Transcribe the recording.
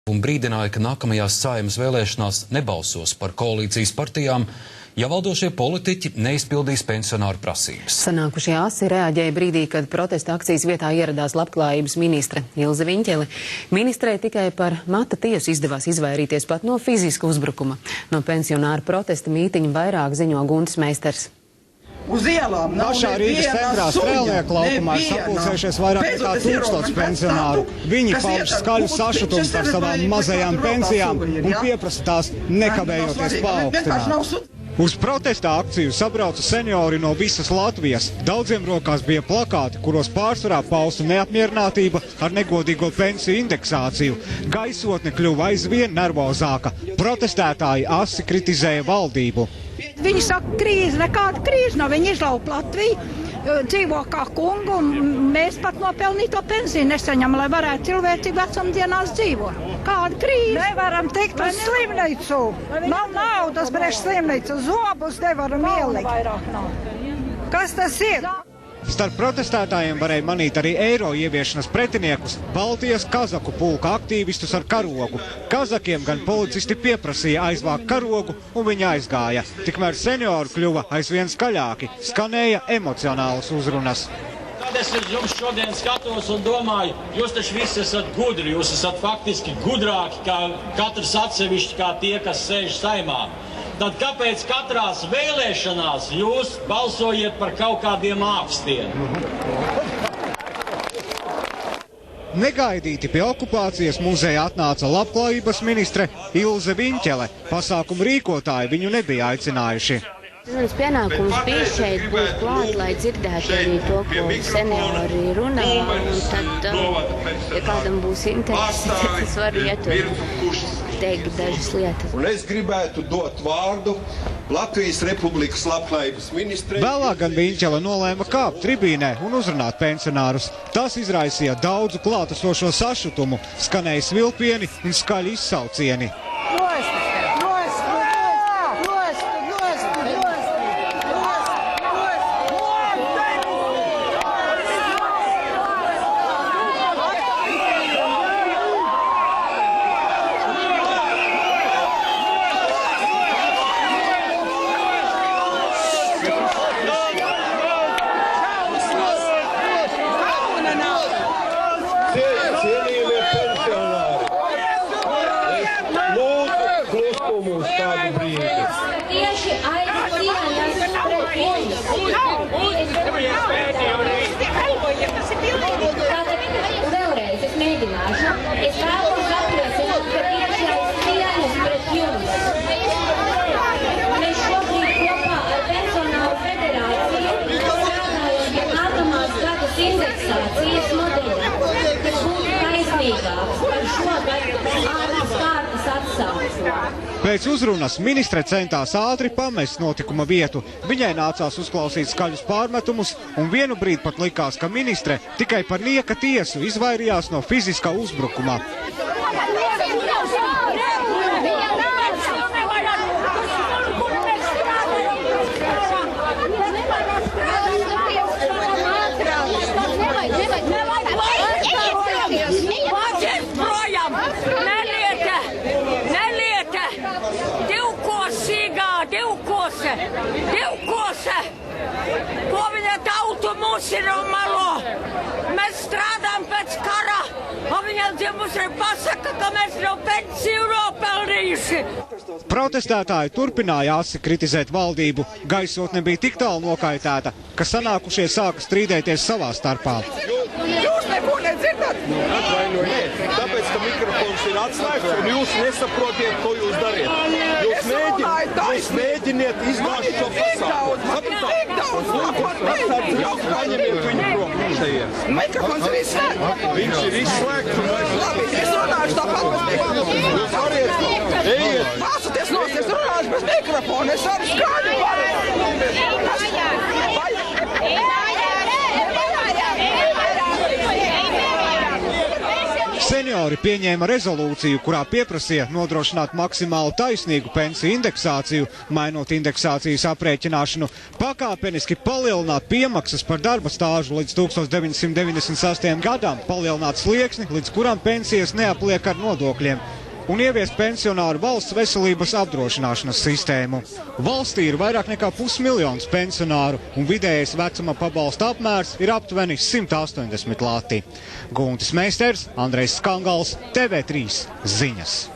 Un brīdināja, ka nākamajās Saeimas vēlēšanās nebalsos par koalīcijas partijām, ja valdošie politiķi neizpildīs pensionāru prasības. Sanākušie asi reaģēja brīdī, kad protesta akcijas vietā ieradās labklājības ministre Ilze Viņķele. Ministrei tikai par mata tiesu izdevās izvairīties pat no fiziska uzbrukuma. No pensionāru protesta mītiņa vairāk ziņo Guntis Meisters. Uz ielām nav pašā Rīgas centrā Strēlnieku laukumā ir sapulcējušies vairāk nekā 1000 pensionāru. Viņi pauž skaļu sašutumu par savām mazajām pensijām un pieprasa tās nekavējoties paaugstināt. Uz protesta akciju sabrauca seniori no visas Latvijas. Daudziem rokās bija plakāti, kuros pārsvarā pausta neapmierinātība ar negodīgo pensiju indeksāciju. Gaisotne kļuva aizvien nervozāka. Protestētāji asi kritizēja valdību. Viņi saka, krīze, nekāda krīze nav. Viņi izlaupa Latviju, dzīvo kā kungu, un mēs pat nopelnīto pensiju nesaņem, lai varētu cilvēcīgi vecumdienās dzīvot. Kāda krīze? Nevaram tikt uz slimnīcu. Nav naudas brēž slimnīcu, zobus nevaram ielikt. Kas tas ir? Starp protestētājiem varēja manīt arī eiro ieviešanas pretiniekus, Baltijas kazaku pulka aktīvistus ar karogu. Kazakiem gan policisti pieprasīja aizvākt karogu, un viņi aizgāja. Tikmēr seniori kļuva aizvien skaļāki, skanēja emocionālas uzrunas. Kad es uz jums šodien skatos un domāju, jūs taču visi esat gudri, jūs esat faktiski gudrāki, kā katrs atsevišķi, kā tie, kas sēž Saimā. Tad kāpēc katrās vēlēšanās jūs balsojiet par kaut kādiem ākstiem? Negaidīti pie okupācijas muzeja atnāca labklājības ministre Ilze Viņķele. Pasākumu rīkotāji viņu nebija aicinājuši. Mans pienākums bija šeit būt klāt, lai dzirdētu arī to, ko seniori runā, un tad, ja kādam būs interesi, tad es varu iet un teikt dažas lietas. Un es gribētu dot vārdu Latvijas Republikas labklājības ministrei. Vēlāk gan Viņķele nolēma kāpt tribīnē un uzrunāt pensionārus. Tas izraisīja daudzu klātesošo sašutumu, skanēja svilpieni un skaļi izsaucieni. Cienījamie pensionāri, es lūdzu klusumu uz kādu brīdi. Tieši aiz cieņas pret jums. Tātad vēlreiz es mēģināšu. Es vēlos apliecināt, ka tieši aiz cieņas pret jums. Mēs šobrīd kopā ar Pensionāru federāciju strādājam pie nākamās gadas indeksācijas modeļa, kas būtu taisnīgāks par šogad ārpus kārtas atsauksmu. Pēc uzrunas ministre centās ātri pamest notikuma vietu. Viņai nācās uzklausīt skaļus pārmetumus, un vienu brīdi pat likās, ka ministre tikai par nieka tiesu izvairījās no fiziskā uzbrukuma. Divkose! Ko viņa tautu mūs ir malo? Mēs strādājam pēc kara, un viņa mums ir pasaka, ka mēs no pensiju nopelnījuši. Protestētāji turpināja asi kritizēt valdību. Gaisotne bija tik tālu nokaitēta, ka sanākušie sāka strīdēties savā starpā. Jūs neko nedzirdat? Atvainojiet, tāpēc, ka mikrofons ir atslēgts un jūs nesaprotiet, ko jūs dariet. Jūs mēģiniet izgāzt šo pasākumu. Paņemiet viņu prom šeit. Mikrofons ir izslēgts. Viņš ir izslēgts un vairs. Labi, es runāšu tāpat. Jūs variet, ejiet. Māsoties nost, es runāšu bez mikrofona. Es varu skaļi Seniori pieņēma rezolūciju, kurā pieprasīja nodrošināt maksimāli taisnīgu pensiju indeksāciju, mainot indeksācijas aprēķināšanu, pakāpeniski palielināt piemaksas par darba stāžu līdz 1998. gadam, palielināt slieksni, līdz kuram pensijas neapliek ar nodokļiem. un ieviest pensionāru valsts veselības apdrošināšanas sistēmu. Valstī ir vairāk nekā 500 000 pensionāru, un vidējais vecuma pabalsta apmērs ir aptuveni 180 lati. Guntis Meisters, Andrejs Skangals, TV3 ziņas.